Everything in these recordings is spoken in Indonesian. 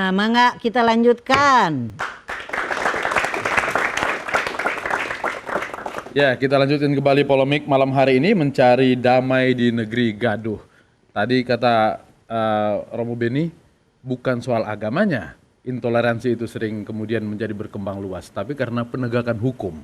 Mangga kita lanjutkan. Ya, kita lanjutin kembali polemik malam hari ini mencari damai di negeri gaduh. Tadi kata Romo Beni, bukan soal agamanya, intoleransi itu sering kemudian menjadi berkembang luas, tapi karena penegakan hukum.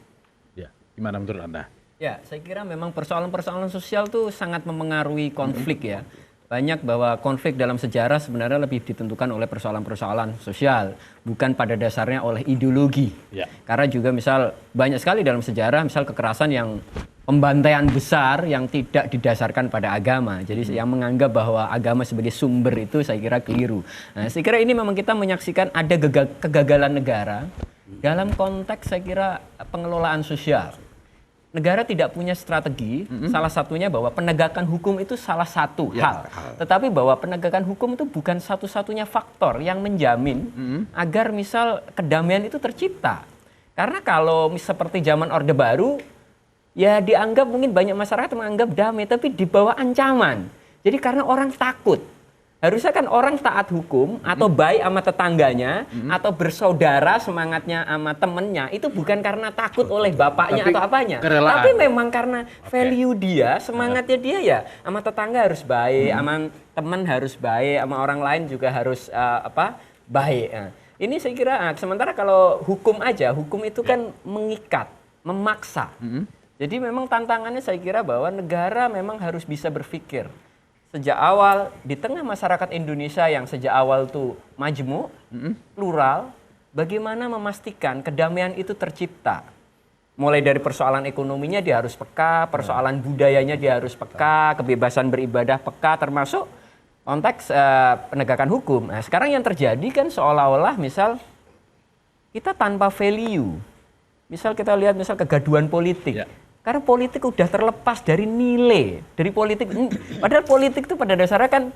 Ya, gimana menurut Anda? Ya, saya kira memang persoalan-persoalan sosial tuh sangat memengaruhi konflik ya. Banyak bahwa konflik dalam sejarah sebenarnya lebih ditentukan oleh persoalan-persoalan sosial, bukan pada dasarnya oleh ideologi. Ya. Karena juga misal banyak sekali dalam sejarah misal kekerasan yang pembantaian besar yang tidak didasarkan pada agama. Jadi yang menganggap bahwa agama sebagai sumber itu saya kira keliru. Nah, saya kira ini memang kita menyaksikan ada kegagalan negara dalam konteks saya kira pengelolaan sosial. Negara tidak punya strategi, salah satunya bahwa penegakan hukum itu salah satu hal. Tetapi bahwa penegakan hukum itu bukan satu-satunya faktor yang menjamin agar misal kedamaian itu tercipta. Karena kalau seperti zaman Orde Baru, ya dianggap mungkin banyak masyarakat menganggap damai, tapi di bawah ancaman. Jadi karena orang takut. Harusnya kan orang taat hukum atau baik sama tetangganya atau bersaudara semangatnya sama temennya itu bukan karena takut oleh bapaknya atau apanya, tapi memang karena value dia, semangatnya dia ya sama tetangga harus baik, sama teman harus baik, sama orang lain juga harus baik. Nah, ini saya kira sementara kalau hukum aja, hukum itu kan mengikat, memaksa. Jadi memang tantangannya saya kira bahwa negara memang harus bisa berpikir. Sejak awal, di tengah masyarakat Indonesia yang sejak awal tuh majemuk, plural, bagaimana memastikan kedamaian itu tercipta. Mulai dari persoalan ekonominya dia harus peka, persoalan budayanya dia harus peka, kebebasan beribadah peka, termasuk konteks penegakan hukum. Nah, sekarang yang terjadi kan seolah-olah misal kita tanpa value. Misal kita lihat misal kegaduhan politik. Ya. Karena politik udah terlepas dari nilai, dari politik. Padahal politik itu pada dasarnya kan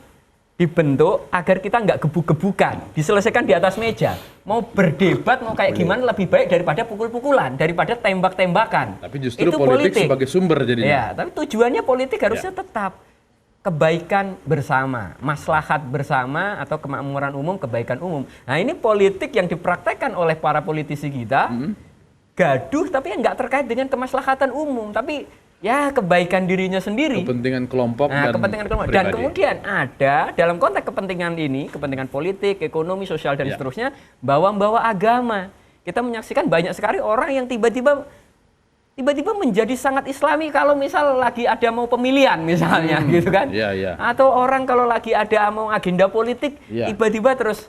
dibentuk agar kita nggak gebuk-gebukan, diselesaikan di atas meja. Mau berdebat, mau kayak gimana lebih baik daripada pukul-pukulan, daripada tembak-tembakan. Tapi justru itu politik sebagai sumber jadinya. Ya, tapi tujuannya politik harusnya tetap kebaikan bersama, maslahat bersama atau kemakmuran umum, kebaikan umum. Nah ini politik yang dipraktekkan oleh para politisi kita. Gaduh tapi yang nggak terkait dengan kemaslahatan umum, tapi ya kebaikan dirinya sendiri. Kepentingan kelompok dan kepentingan kelompok. Dan kemudian ada dalam konteks kepentingan ini, kepentingan politik, ekonomi, sosial dan seterusnya, bawa agama. Kita menyaksikan banyak sekali orang yang tiba-tiba menjadi sangat Islami kalau misal lagi ada mau pemilihan misalnya gitu kan. Atau orang kalau lagi ada mau agenda politik tiba-tiba terus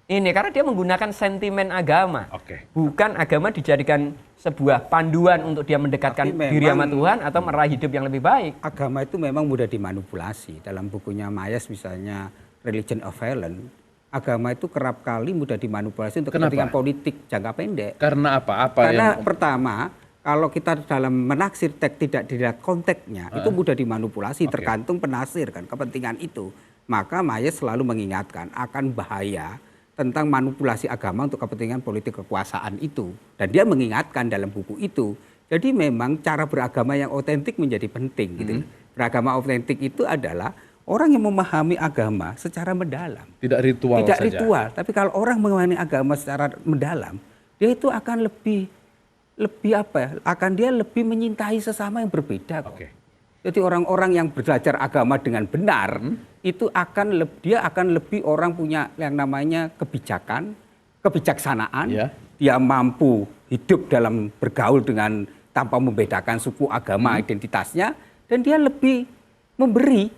ini karena dia menggunakan sentimen agama, bukan agama dijadikan sebuah panduan untuk dia mendekatkan diri sama Tuhan atau meraih hidup yang lebih baik. Agama itu memang mudah dimanipulasi. Dalam bukunya Myers misalnya Religion of Violence, agama itu kerap kali mudah dimanipulasi untuk kepentingan politik jangka pendek. Karena apa? Karena pertama, kalau kita dalam menaksir teks tidak dilihat konteksnya, itu mudah dimanipulasi tergantung penafsir kan kepentingan itu. Maka Myers selalu mengingatkan akan bahaya tentang manipulasi agama untuk kepentingan politik kekuasaan itu. Dan dia mengingatkan dalam buku itu. Jadi memang cara beragama yang otentik menjadi penting. Gitu. Beragama otentik itu adalah orang yang memahami agama secara mendalam. Tidak ritual Tidak saja. ritual. Tapi kalau orang memahami agama secara mendalam, dia itu akan lebih akan dia lebih menyintai sesama yang berbeda. Jadi orang-orang yang belajar agama dengan benar itu dia akan lebih orang punya yang namanya kebijaksanaan. Dia mampu hidup dalam bergaul dengan tanpa membedakan suku, agama, identitasnya, dan dia lebih memberi.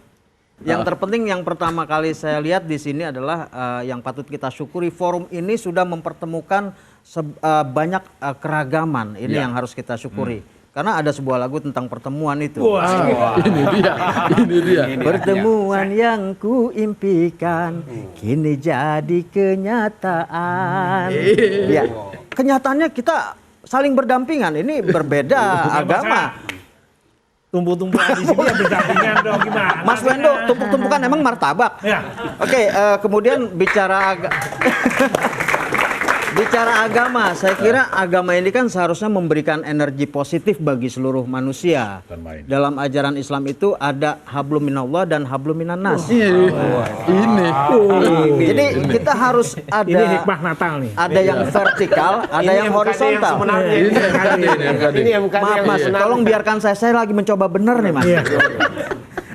Yang terpenting yang pertama kali saya lihat di sini adalah yang patut kita syukuri, forum ini sudah mempertemukan banyak keragaman. Ini yang harus kita syukuri. Karena ada sebuah lagu tentang pertemuan itu. Ini dia. Pertemuan yang kuimpikan kini jadi kenyataan. Ya, kenyataannya kita saling berdampingan. Ini berbeda agama. Tumpuk-tumpukan di sini ya berdampingan dong gimana? Mas Wendo, tumpuk-tumpukan emang martabak. Ya. Oke, kemudian bicara Bicara agama, saya kira agama ini kan seharusnya memberikan energi positif bagi seluruh manusia. Bukan main. Dalam ajaran Islam itu ada hablum minallah dan hablum minannas. Ini. Jadi kita harus ada Ini hikmah Natal nih. ada yang vertikal, ada yang horizontal. Ini yang bukan Maaf yang Mas, sebenarnya. tolong biarkan saya lagi mencoba benar nih Mas.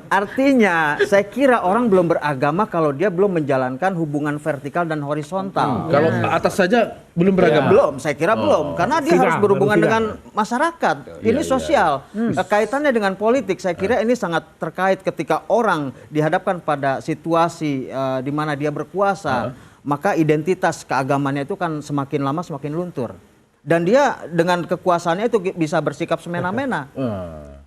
Artinya, saya kira orang belum beragama kalau dia belum menjalankan hubungan vertikal dan horizontal. Kalau atas saja belum beragama. Belum, saya kira belum, karena dia harus berhubungan dengan masyarakat. Ini sosial. Kaitannya dengan politik, saya kira ini sangat terkait ketika orang dihadapkan pada situasi di mana dia berkuasa, maka identitas keagamannya itu kan semakin lama semakin luntur. Dan dia dengan kekuasaannya itu bisa bersikap semena-mena.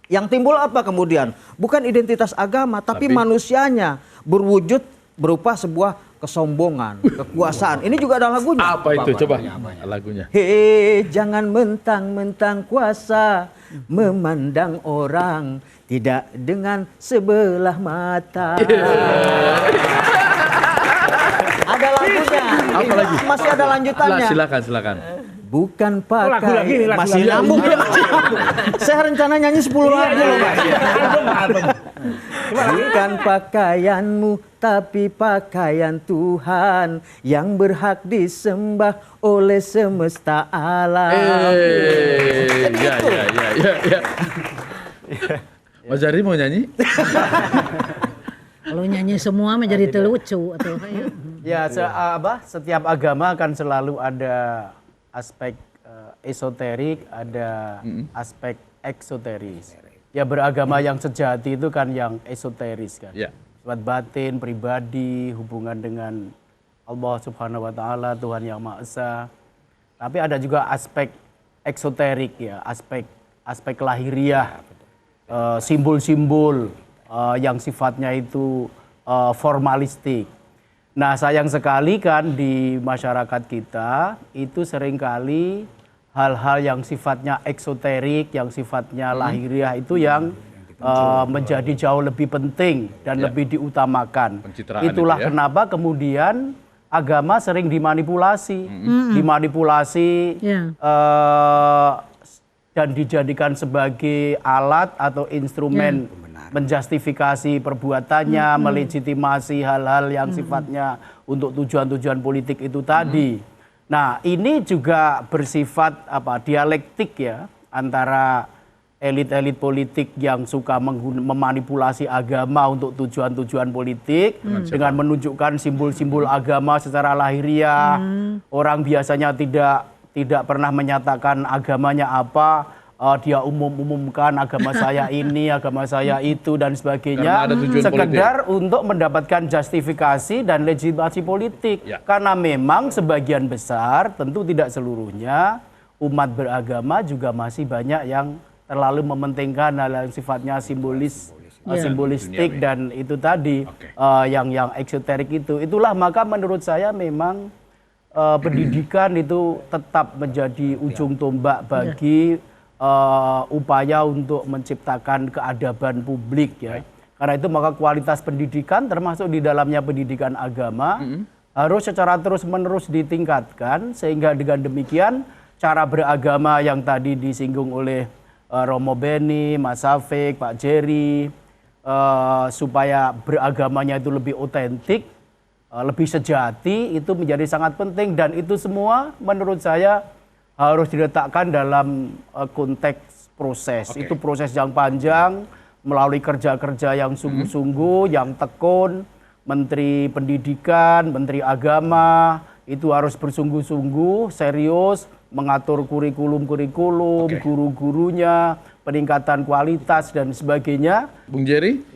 Yang timbul apa kemudian? Bukan identitas agama, tapi manusianya berwujud berupa sebuah kesombongan, kekuasaan. Ini juga ada lagunya. Apa itu? Coba lagunya. Hei, jangan mentang-mentang kuasa, memandang orang tidak dengan sebelah mata. Ada lagunya. Apa lagi? Masih ada lanjutannya. Silakan. Bukan Lagu pakai lagi, lagu masih lagi. nyambung ya masih nyambung. Saya rencana nyanyi 10 lagu loh Mas. Bukan pakaianmu tapi pakaian Tuhan yang berhak disembah oleh semesta alam. Ya. Mas Jari mau nyanyi? Kalau nyanyi semua menjadi terlucu atau Ya, setiap agama akan selalu ada aspek esoterik, ada aspek eksoteris. Ya, beragama yang sejati itu kan yang esoteris kan. Ya. Sifat batin, pribadi, hubungan dengan Allah Subhanahu wa taala, Tuhan Yang Maha Esa. Tapi ada juga aspek eksoterik ya, aspek lahiriah. Simbol-simbol yang sifatnya itu formalistik. Nah, sayang sekali kan di masyarakat kita itu seringkali hal-hal yang sifatnya eksoterik, yang sifatnya lahiriah itu yang menjadi jauh lebih penting dan lebih diutamakan. Pencitraan Itulah itu ya. kenapa kemudian agama sering dimanipulasi, dan dijadikan sebagai alat atau instrumen menjustifikasi perbuatannya, melegitimasi hal-hal yang sifatnya untuk tujuan-tujuan politik itu tadi. Nah, ini juga bersifat dialektik ya antara elit-elit politik yang suka memanipulasi agama untuk tujuan-tujuan politik dengan menunjukkan simbol-simbol agama secara lahiriah. Orang biasanya tidak pernah menyatakan agamanya apa. Dia umumkan agama saya ini, agama saya itu dan sebagainya, Karena ada tujuan sekedar untuk mendapatkan justifikasi dan legitimasi politik. Ya. Karena memang sebagian besar, tentu tidak seluruhnya, umat beragama juga masih banyak yang terlalu mementingkan hal yang sifatnya simbolistik dan itu tadi yang eksoterik itu. Itulah maka menurut saya memang pendidikan itu tetap menjadi ujung tombak bagi upaya untuk menciptakan keadaban publik ya. Karena itu maka kualitas pendidikan termasuk di dalamnya pendidikan agama harus secara terus-menerus ditingkatkan sehingga dengan demikian cara beragama yang tadi disinggung oleh Romo Beni, Mas Safik, Pak Jerry supaya beragamanya itu lebih otentik, lebih sejati itu menjadi sangat penting dan itu semua menurut saya harus diletakkan dalam konteks proses. Itu proses yang panjang melalui kerja-kerja yang sungguh-sungguh, yang tekun. Menteri Pendidikan, Menteri Agama itu harus bersungguh-sungguh, serius mengatur kurikulum, guru-gurunya, peningkatan kualitas dan sebagainya. Bung Jerry,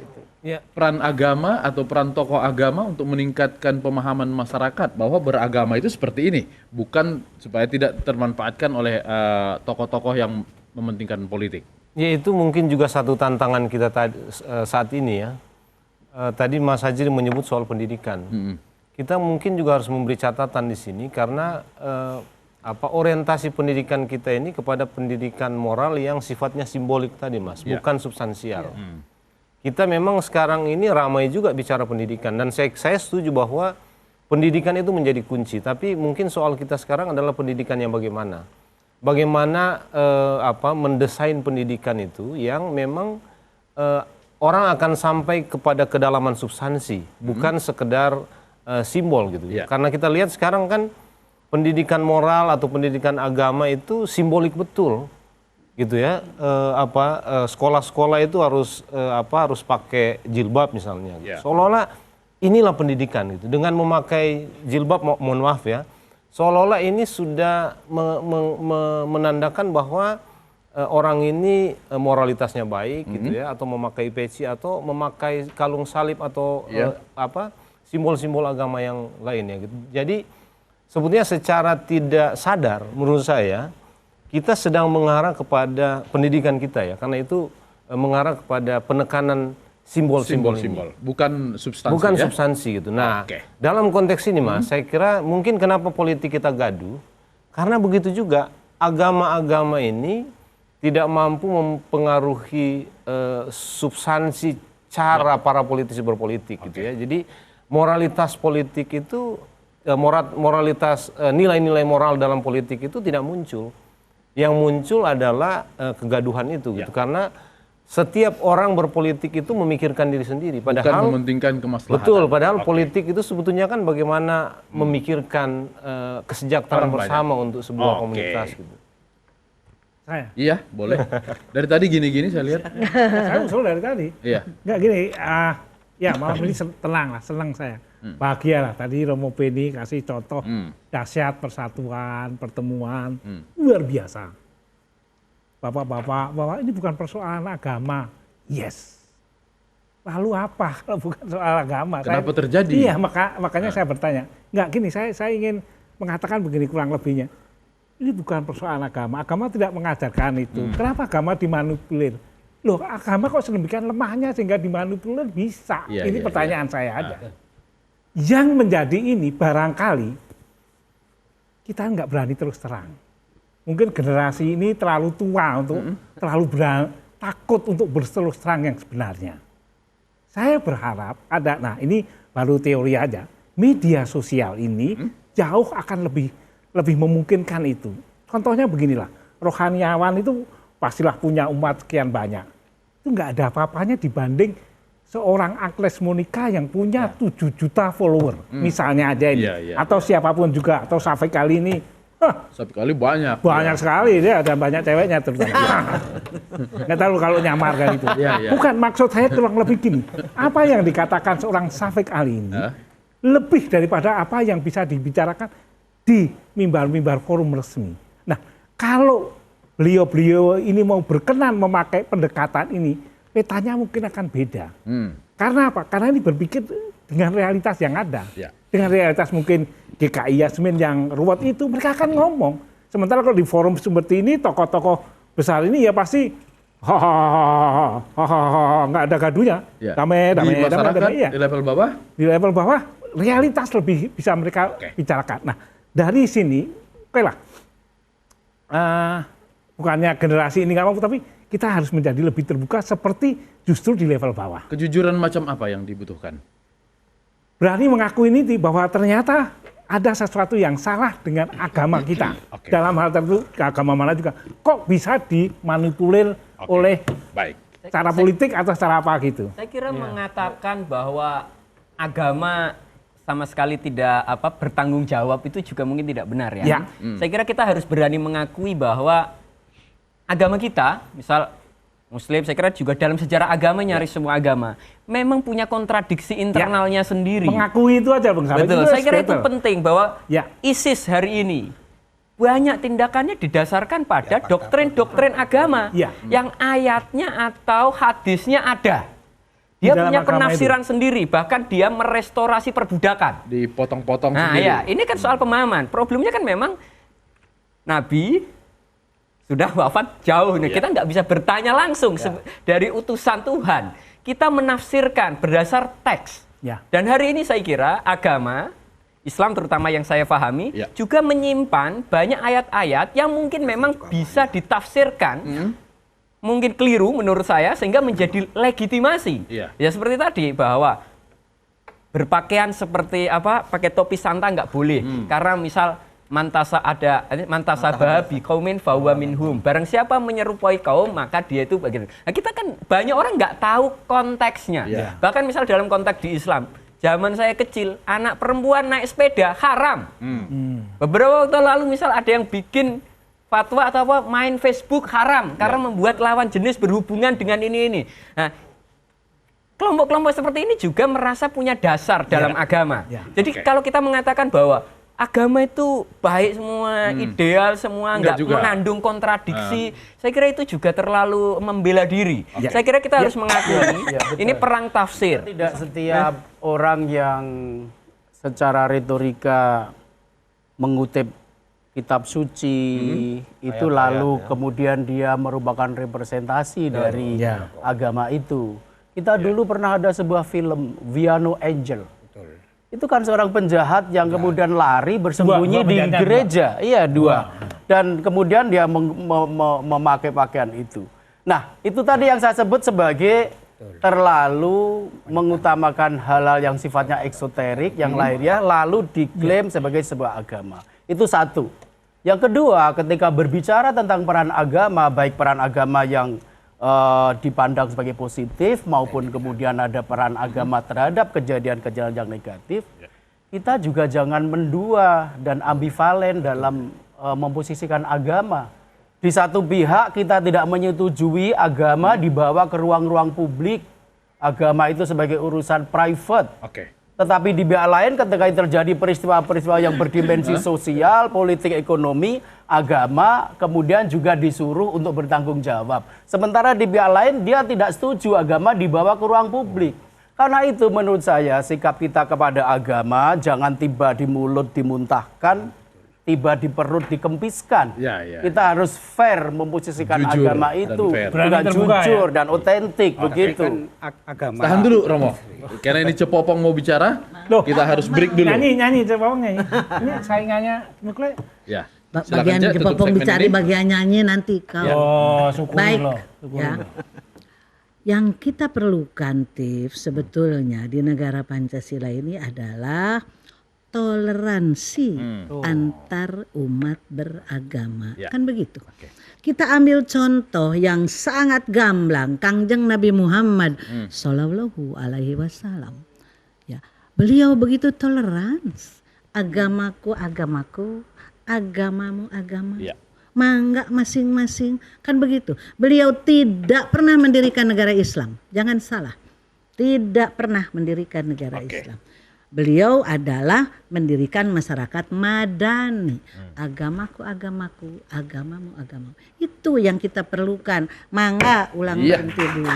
peran agama atau peran tokoh agama untuk meningkatkan pemahaman masyarakat bahwa beragama itu seperti ini, bukan supaya tidak termanfaatkan oleh tokoh-tokoh yang mementingkan politik. Ya, itu mungkin juga satu tantangan kita saat ini ya. Tadi Mas Hajri menyebut soal pendidikan. Kita mungkin juga harus memberi catatan di sini karena orientasi pendidikan kita ini kepada pendidikan moral yang sifatnya simbolik tadi Mas, bukan substansial. Kita memang sekarang ini ramai juga bicara pendidikan dan saya setuju bahwa pendidikan itu menjadi kunci. Tapi mungkin soal kita sekarang adalah pendidikan yang bagaimana. Bagaimana mendesain pendidikan itu yang memang orang akan sampai kepada kedalaman substansi, bukan sekedar simbol gitu. Karena kita lihat sekarang kan pendidikan moral atau pendidikan agama itu simbolik betul, gitu ya. Sekolah-sekolah itu harus pakai jilbab misalnya. Seolah-olah inilah pendidikan gitu. Dengan memakai jilbab, mohon maaf ya, seolah-olah ini sudah menandakan bahwa orang ini moralitasnya baik gitu ya, atau memakai peci atau memakai kalung salib atau simbol-simbol agama yang lainnya gitu. Jadi sebetulnya secara tidak sadar menurut saya kita sedang mengarah kepada pendidikan kita ya, karena itu mengarah kepada penekanan simbol-simbol ini. Bukan substansi. Bukan ya? substansi gitu. Nah, dalam konteks ini Mas, saya kira mungkin kenapa politik kita gaduh, karena begitu juga agama-agama ini tidak mampu mempengaruhi substansi cara para politisi berpolitik gitu ya. Jadi moralitas politik itu moralitas nilai-nilai moral dalam politik itu tidak muncul. Yang muncul adalah kegaduhan itu gitu. Karena setiap orang berpolitik itu memikirkan diri sendiri, padahal bukan mementingkan kemaslahatan. Betul, padahal politik itu sebetulnya kan bagaimana memikirkan kesejahteraan bersama untuk sebuah komunitas gitu. Saya. Iya, boleh. Dari tadi gini-gini saya lihat. Saya usul dari tadi. Iya. Enggak gini, ya malam ini tenang lah, senang saya. Bahagia lah, tadi Romo Beni kasih contoh dahsyat persatuan, pertemuan, luar biasa. Bapak-bapak, bahwa ini bukan persoalan agama. Yes. Lalu apa kalau bukan soal agama? Kenapa terjadi? Iya, makanya saya bertanya. Enggak gini, saya ingin mengatakan begini kurang lebihnya. Ini bukan persoalan agama. Agama tidak mengajarkan itu. Kenapa agama dimanipulir? Loh, agama kok sedemikian lemahnya sehingga dimanipulir bisa? Ini pertanyaan saya ada. Yang menjadi ini barangkali kita nggak berani terus terang. Mungkin generasi ini terlalu tua untuk terlalu takut untuk berterus terang yang sebenarnya. Saya berharap ada, nah ini baru teori aja. Media sosial ini jauh akan lebih memungkinkan itu. Contohnya beginilah, rohaniawan itu pastilah punya umat sekian banyak. Itu nggak ada apa-apanya dibanding seorang Agnes Monica yang punya 7 juta follower. Misalnya aja ini. Atau siapapun juga, atau Safik kali ini. Safik kali banyak. Banyak sekali, dia ada banyak ceweknya terutama. Nggak tahu kalau nyamar kan itu. Bukan, maksud saya kurang lebih gini. Apa yang dikatakan seorang Safik Ali ini, lebih daripada apa yang bisa dibicarakan di mimbar-mimbar forum resmi. Nah, kalau beliau-beliau ini mau berkenan memakai pendekatan ini, petanya mungkin akan beda. Karena apa? Karena ini berpikir dengan realitas yang ada. Dengan realitas mungkin GKI Yasmin yang ruwet itu, mereka akan ngomong. Sementara kalau di forum seperti ini, tokoh-tokoh besar ini ya pasti nggak ada gaduhnya. Damai. Di level bawah? Di level bawah, realitas lebih bisa mereka bicarakan. Nah, dari sini, bukannya generasi ini nggak mau, tapi kita harus menjadi lebih terbuka seperti justru di level bawah. Kejujuran macam apa yang dibutuhkan? Berani mengakui ini bahwa ternyata ada sesuatu yang salah dengan agama kita. Dalam hal tertentu, agama mana juga. Kok bisa dimanipulir oleh cara politik atau cara apa gitu? Saya kira mengatakan bahwa agama sama sekali tidak bertanggung jawab itu juga mungkin tidak benar ya. Saya kira kita harus berani mengakui bahwa agama kita, misal Muslim, saya kira juga dalam sejarah agama nyaris semua agama memang punya kontradiksi internalnya sendiri. Mengakui itu aja, Bang Said. Betul, saya kira itu penting bahwa ISIS hari ini banyak tindakannya didasarkan pada doktrin-doktrin agama yang ayatnya atau hadisnya ada. Dia punya penafsiran sendiri, bahkan dia merestorasi perbudakan. Dipotong-potong sendiri. Nah, ini kan soal pemahaman. Problemnya kan memang Nabi sudah wafat jauh nih. Kita nggak bisa bertanya langsung dari utusan Tuhan. Kita menafsirkan berdasar teks. Dan hari ini saya kira agama Islam terutama yang saya pahami juga menyimpan banyak ayat-ayat yang mungkin memang bisa ditafsirkan mungkin keliru menurut saya sehingga menjadi legitimasi. Ya seperti tadi bahwa berpakaian seperti apa, pakai topi santa nggak boleh, karena misal mantasabah bi qaumin fahuwa minhum. Barang siapa menyerupai kaum maka dia itu bagian. Nah, kita kan banyak orang nggak tahu konteksnya. Bahkan misal dalam konteks di Islam, zaman saya kecil anak perempuan naik sepeda haram. Beberapa waktu lalu misal ada yang bikin fatwa atau apa main Facebook haram karena membuat lawan jenis berhubungan dengan ini. Nah, kelompok-kelompok seperti ini juga merasa punya dasar dalam agama. Jadi kalau kita mengatakan bahwa agama itu baik semua, ideal semua, nggak mengandung kontradiksi. Saya kira itu juga terlalu membela diri. Saya kira kita harus mengakui ini perang tafsir. Tidak setiap orang yang secara retorika mengutip kitab suci itu lalu kemudian dia merupakan representasi dari agama itu. Kita dulu pernah ada sebuah film Viano Angel. Itu kan seorang penjahat yang kemudian lari bersembunyi di gereja. Iya, dua. Dan kemudian dia memakai pakaian itu. Nah, itu tadi yang saya sebut sebagai terlalu mengutamakan hal-hal yang sifatnya eksoterik, yang lainnya, lalu diklaim sebagai sebuah agama. Itu satu. Yang kedua, ketika berbicara tentang peran agama, baik peran agama yang dipandang sebagai positif maupun kemudian ada peran agama terhadap kejadian-kejadian yang negatif, kita juga jangan mendua dan ambivalen dalam memposisikan agama. Di satu pihak kita tidak menyetujui agama dibawa ke ruang-ruang publik, agama itu sebagai urusan private. Tetapi di pihak lain ketika terjadi peristiwa-peristiwa yang berdimensi sosial, politik, ekonomi, agama kemudian juga disuruh untuk bertanggung jawab. Sementara di pihak lain dia tidak setuju agama dibawa ke ruang publik. Karena itu menurut saya sikap kita kepada agama jangan tiba di mulut dimuntahkan, tiba di perut dikempiskan. Kita harus fair memposisikan jujur agama itu dengan jujur dan otentik begitu. Agama. Tahan dulu Romo, karena ini Cepopong mau bicara, kita harus break dulu. Nyanyi Cepopong nyanyi. Ini saingannya Nukle. Ya. Bagian Cepopong bicara bagian nyanyi nanti kalau baik ya. Yang kita perlukan Tif sebetulnya di negara Pancasila ini adalah toleransi antar umat beragama. Kan begitu. Kita ambil contoh yang sangat gamblang, Kangjeng Nabi Muhammad Shallallahu Alaihi Wasallam. Ya, beliau begitu tolerans. Agamaku agamaku, agamamu agamamu. Mangga masing-masing, kan begitu. Beliau tidak pernah mendirikan negara Islam. Jangan salah. Tidak pernah mendirikan negara Islam. Beliau adalah mendirikan masyarakat madani. Agamaku agamaku, agamamu agamamu. Itu yang kita perlukan. Mangga ulang berhenti dulu.